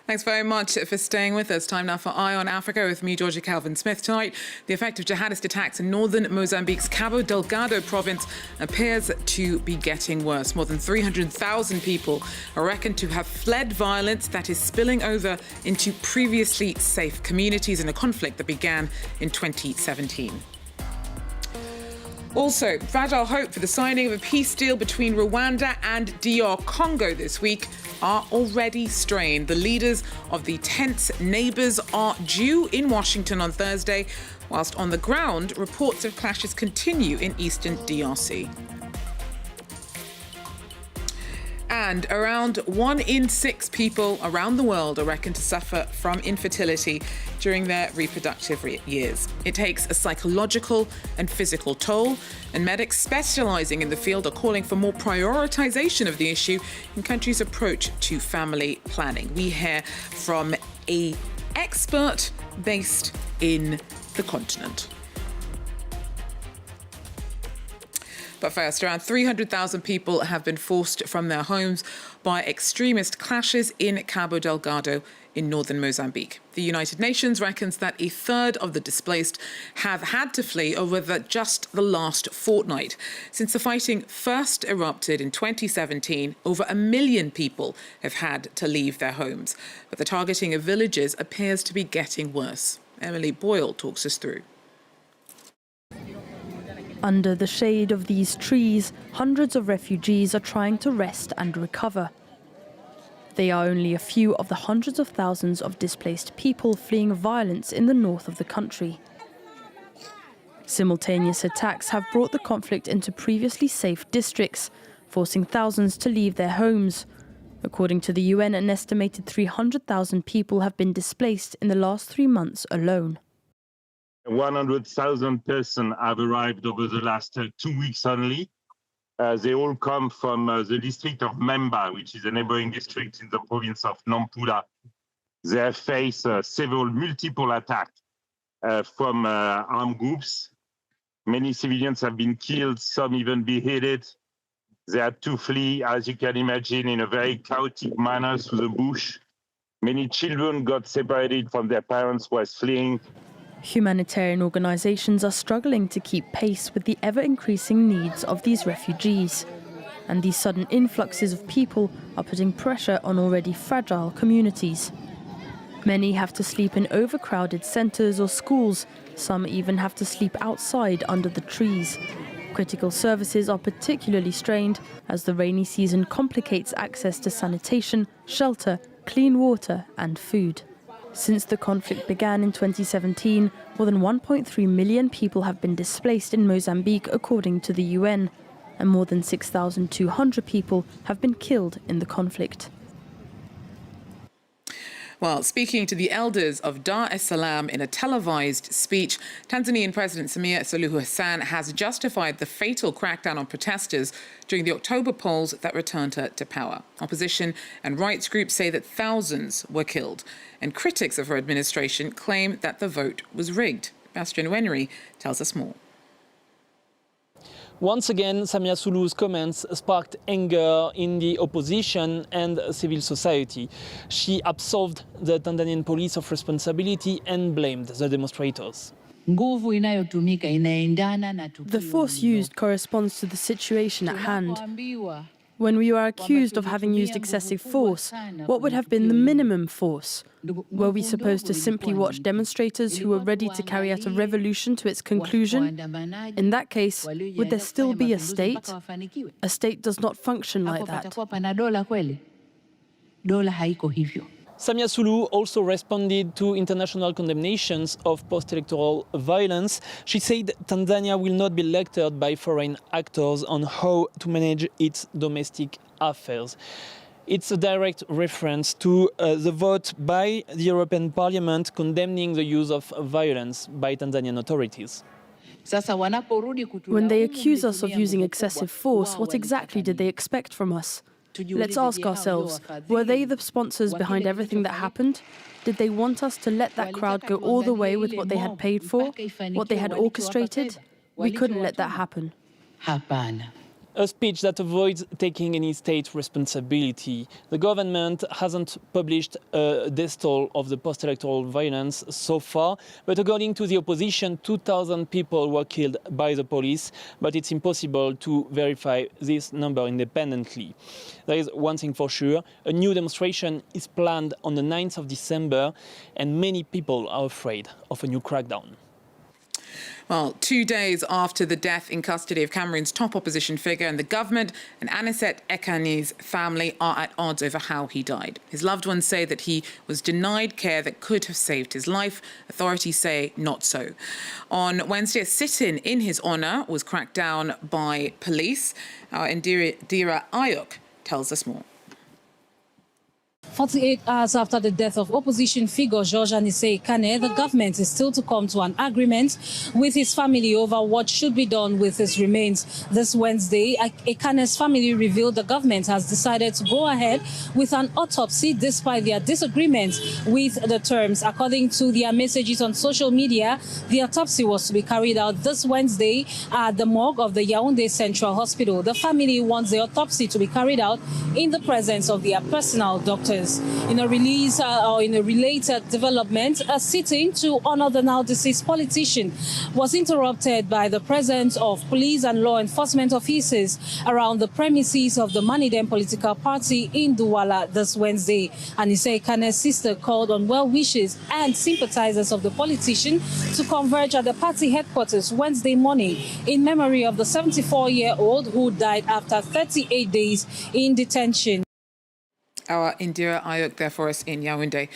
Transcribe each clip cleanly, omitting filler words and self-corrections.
Thanks very much for staying with us. Time now for Eye on Africa with me, Georgia Calvin-Smith. Tonight, the effect of jihadist attacks in northern Mozambique's Cabo Delgado province appears to be getting worse. More than 300,000 people are reckoned to have fled violence that is spilling over into previously safe communities in a conflict that began in 2017. Also, fragile hope for the signing of a peace deal between Rwanda and DR Congo this week are already strained. The leaders of the tense neighbours are due in Washington on Thursday, whilst on the ground, reports of clashes continue in eastern DRC. And around 1 in 6 people around the world are reckoned to suffer from infertility during their reproductive years. It takes a psychological and physical toll, and medics specialising in the field are calling for more prioritisation of the issue in countries' approach to family planning. We hear from an expert based in the continent. But first, around 300,000 people have been forced from their homes by extremist clashes in Cabo Delgado in northern Mozambique. The United Nations reckons that a third of the displaced have had to flee over just the last fortnight. Since the fighting first erupted in 2017, over 1 million people have had to leave their homes. But the targeting of villages appears to be getting worse. Emily Boyle talks us through. Under the shade of these trees, hundreds of refugees are trying to rest and recover. They are only a few of the hundreds of thousands of displaced people fleeing violence in the north of the country. Simultaneous attacks have brought the conflict into previously safe districts, forcing thousands to leave their homes. According to the UN, an estimated 300,000 people have been displaced in the last 3 months alone. 100,000 persons have arrived over the last 2 weeks only. They all come from the district of Memba, which is a neighboring district in the province of Nampula. They have faced multiple attacks from armed groups. Many civilians have been killed, some even beheaded. They had to flee, as you can imagine, in a very chaotic manner through the bush. Many children got separated from their parents while fleeing. Humanitarian organisations are struggling to keep pace with the ever-increasing needs of these refugees. And these sudden influxes of people are putting pressure on already fragile communities. Many have to sleep in overcrowded centres or schools. Some even have to sleep outside under the trees. Critical services are particularly strained as the rainy season complicates access to sanitation, shelter, clean water and food. Since the conflict began in 2017, more than 1.3 million people have been displaced in Mozambique, according to the UN, and more than 6,200 people have been killed in the conflict. Well, speaking to the elders of Dar es Salaam in a televised speech, Tanzanian President Samia Suluhu Hassan has justified the fatal crackdown on protesters during the October polls that returned her to power. Opposition and rights groups say that thousands were killed, and critics of her administration claim that the vote was rigged. Bastian Wenry tells us more. Once again, Samia Suluhu's comments sparked anger in the opposition and civil society. She absolved the Tanzanian police of responsibility and blamed the demonstrators. The force used corresponds to the situation at hand. When we are accused of having used excessive force, what would have been the minimum force? Were we supposed to simply watch demonstrators who were ready to carry out a revolution to its conclusion? In that case, would there still be a state? A state does not function like that. Samia Suluhu also responded to international condemnations of post-electoral violence. She said Tanzania will not be lectured by foreign actors on how to manage its domestic affairs. It's a direct reference to the vote by the European Parliament condemning the use of violence by Tanzanian authorities. When they accuse us of using excessive force, what exactly did they expect from us? Let's ask ourselves, were they the sponsors behind everything that happened? Did they want us to let that crowd go all the way with what they had paid for, what they had orchestrated? We couldn't let that happen. A speech that avoids taking any state responsibility. The government hasn't published a death toll of the post-electoral violence so far, but according to the opposition, 2,000 people were killed by the police, but it's impossible to verify this number independently. There is one thing for sure, a new demonstration is planned on the 9th of December, and many people are afraid of a new crackdown. Well, 2 days after the death in custody of Cameroon's top opposition figure, and the government and Anicet Ekani's family are at odds over how he died. His loved ones say that he was denied care that could have saved his life. Authorities say not so. On Wednesday, a sit-in in his honour was cracked down by police. Our Indira Ayuk tells us more. 48 hours after the death of opposition figure George Anise Ekane, the government is still to come to an agreement with his family over what should be done with his remains. This Wednesday, Ekane's family revealed the government has decided to go ahead with an autopsy despite their disagreement with the terms. According to their messages on social media, the autopsy was to be carried out this Wednesday at the morgue of the Yaoundé Central Hospital. The family wants the autopsy to be carried out in the presence of their personal doctors. In a related development, a sitting to honor the now deceased politician was interrupted by the presence of police and law enforcement officers around the premises of the Manidem political party in Douala this Wednesday. Anise Ekane's sister called on well-wishers and sympathizers of the politician to converge at the party headquarters Wednesday morning in memory of the 74-year-old who died after 38 days in detention. Our Indira Ayuk there for us in Yaoundé.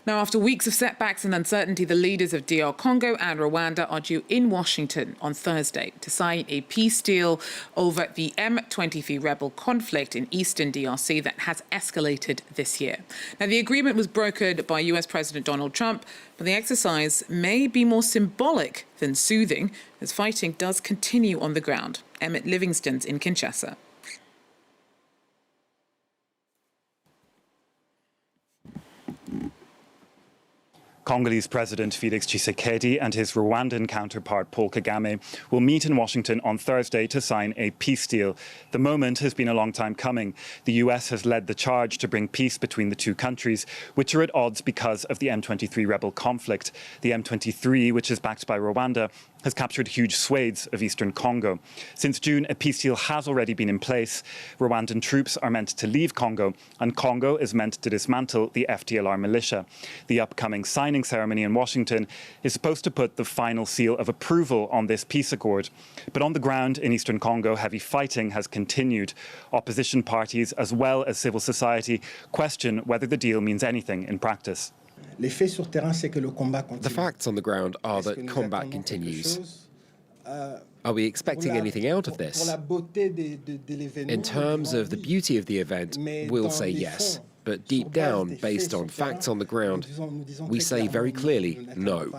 Now, after weeks of setbacks and uncertainty, the leaders of DR Congo and Rwanda are due in Washington on Thursday to sign a peace deal over the M23 rebel conflict in eastern DRC that has escalated this year. Now, the agreement was brokered by US President Donald Trump, but the exercise may be more symbolic than soothing as fighting does continue on the ground. Emmett Livingston's in Kinshasa. Congolese President Felix Tshisekedi and his Rwandan counterpart Paul Kagame will meet in Washington on Thursday to sign a peace deal. The moment has been a long time coming. The US has led the charge to bring peace between the two countries, which are at odds because of the M23 rebel conflict. The M23, which is backed by Rwanda, has captured huge swathes of eastern Congo. Since June, a peace deal has already been in place. Rwandan troops are meant to leave Congo, and Congo is meant to dismantle the FDLR militia. The upcoming signing ceremony in Washington is supposed to put the final seal of approval on this peace accord. But on the ground in eastern Congo, heavy fighting has continued. Opposition parties, as well as civil society, question whether the deal means anything in practice. The facts on the ground are that combat continues. Are we expecting anything out of this? In terms of the beauty of the event, we'll say yes. But deep down, based on facts on the ground, we say very clearly no.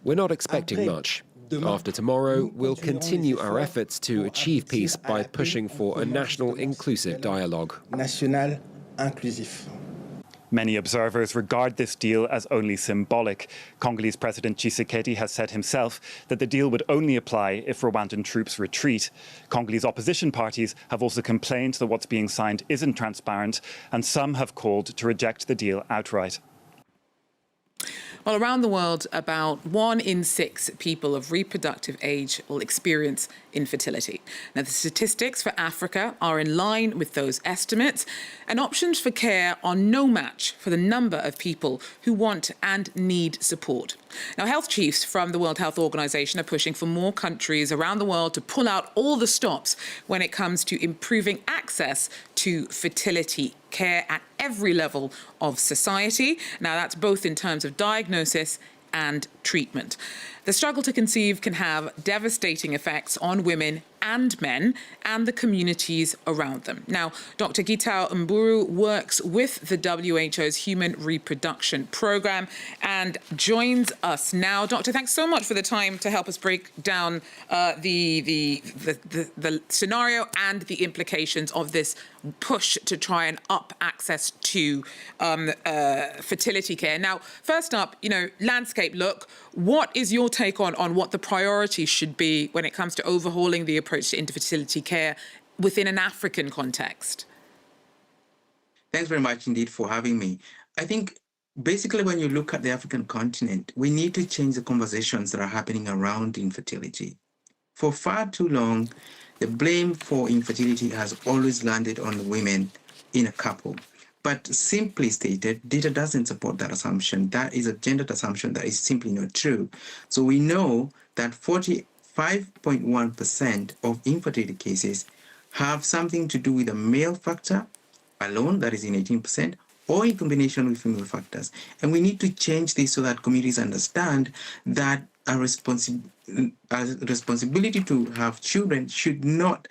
We're not expecting much. After tomorrow, we'll continue our efforts to achieve peace by pushing for a national inclusive dialogue. Many observers regard this deal as only symbolic. Congolese President Tshisekedi has said himself that the deal would only apply if Rwandan troops retreat. Congolese opposition parties have also complained that what's being signed isn't transparent, and some have called to reject the deal outright. Well, around the world, about 1 in 6 people of reproductive age will experience infertility. Now, the statistics for Africa are in line with those estimates, and options for care are no match for the number of people who want and need support. Now, health chiefs from the World Health Organization are pushing for more countries around the world to pull out all the stops when it comes to improving access to fertility care at every level of society. Now, that's both in terms of diagnosis and treatment. The struggle to conceive can have devastating effects on women and men and the communities around them. Now, Dr. Gitao Mburu works with the WHO's Human Reproduction Programme and joins us now. Doctor, thanks so much for the time to help us break down the scenario and the implications of this push to try and up access to fertility care. Now, first up, landscape look. What is your take on what the priorities should be when it comes to overhauling the approach approach to infertility care within an African context? Thanks very much indeed for having me. I think basically when you look at the African continent, we need to change the conversations that are happening around infertility. For far too long, the blame for infertility has always landed on women in a couple. But simply stated, data doesn't support that assumption. That is a gendered assumption that is simply not true. So we know that 45.1% of infertility cases have something to do with a male factor alone, that is in 18%, or in combination with female factors. And we need to change this so that communities understand that a responsibility to have children should not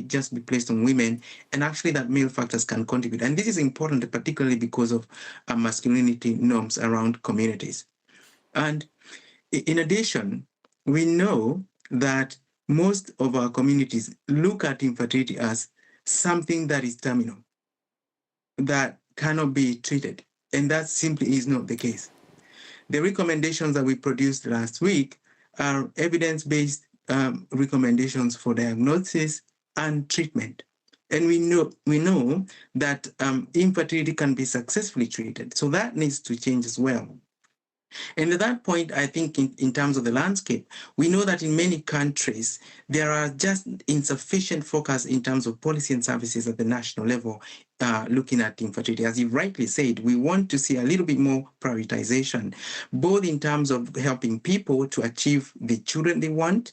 just be placed on women, and actually that male factors can contribute. And this is important, particularly because of masculinity norms around communities. And in addition, we know that most of our communities look at infertility as something that is terminal, that cannot be treated. And that simply is not the case. The recommendations that we produced last week are evidence-based recommendations for diagnosis and treatment. And we know that infertility can be successfully treated. So that needs to change as well. And at that point, I think in terms of the landscape, we know that in many countries, there are just insufficient focus in terms of policy and services at the national level looking at infertility. As you rightly said, we want to see a little bit more prioritization, both in terms of helping people to achieve the children they want,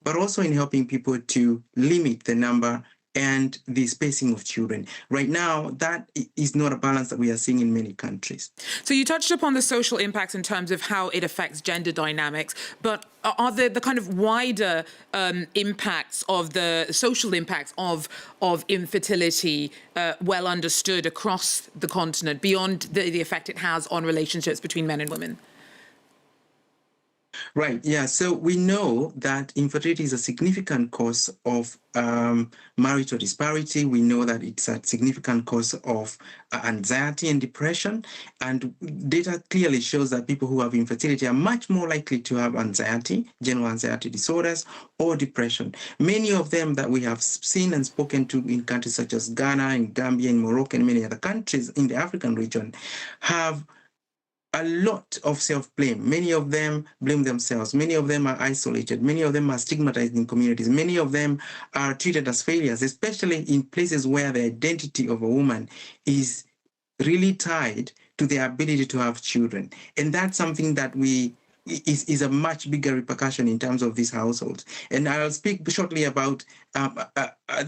but also in helping people to limit the number and the spacing of children. Right now, that is not a balance that we are seeing in many countries. So you touched upon the social impacts in terms of how it affects gender dynamics, but are the kind of wider impacts of the social impacts of infertility well understood across the continent beyond the effect it has on relationships between men and women? Right, yeah. So we know that infertility is a significant cause of marital disparity. We know that it's a significant cause of anxiety and depression. And data clearly shows that people who have infertility are much more likely to have anxiety, general anxiety disorders, or depression. Many of them that we have seen and spoken to in countries such as Ghana and Gambia and Morocco and many other countries in the African region have a lot of self-blame. Many of them blame themselves. Many of them are isolated. Many of them are stigmatized in communities. Many of them are treated as failures, especially in places where the identity of a woman is really tied to their ability to have children. And that's something that is a much bigger repercussion in terms of these households. And I'll speak shortly about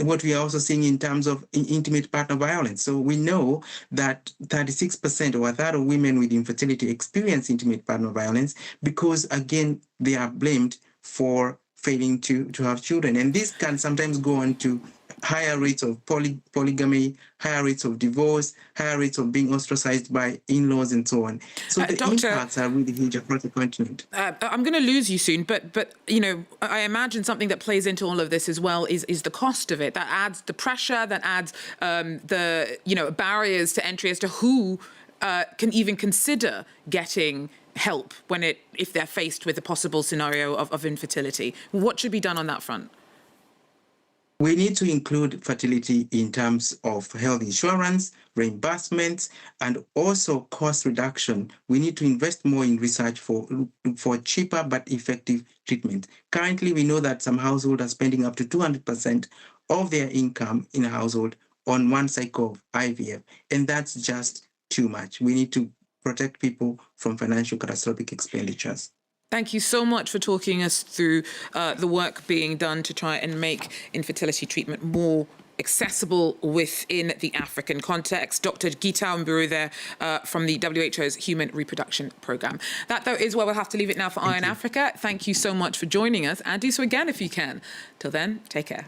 what we are also seeing in terms of intimate partner violence. So we know that 36% or a third of women with infertility experience intimate partner violence because, again, they are blamed for failing to have children. And this can sometimes go on to higher rates of polygamy, higher rates of divorce, higher rates of being ostracized by in-laws and so on. So the impacts are really huge across the continent. I'm going to lose you soon, but you know, I imagine something that plays into all of this as well is the cost of it. That adds the pressure, that adds the barriers to entry as to who can even consider getting help if they're faced with a possible scenario of infertility. What should be done on that front? We need to include fertility in terms of health insurance, reimbursements, and also cost reduction. We need to invest more in research for cheaper but effective treatment. Currently, we know that some households are spending up to 200% of their income in a household on one cycle of IVF, and that's just too much. We need to protect people from financial catastrophic expenditures. Thank you so much for talking us through the work being done to try and make infertility treatment more accessible within the African context. Dr. Gitau Mburu there from the WHO's Human Reproduction Programme. That, though, is where we'll have to leave it now for Eye on Africa. Thank you so much for joining us, and do so again if you can. Till then, take care.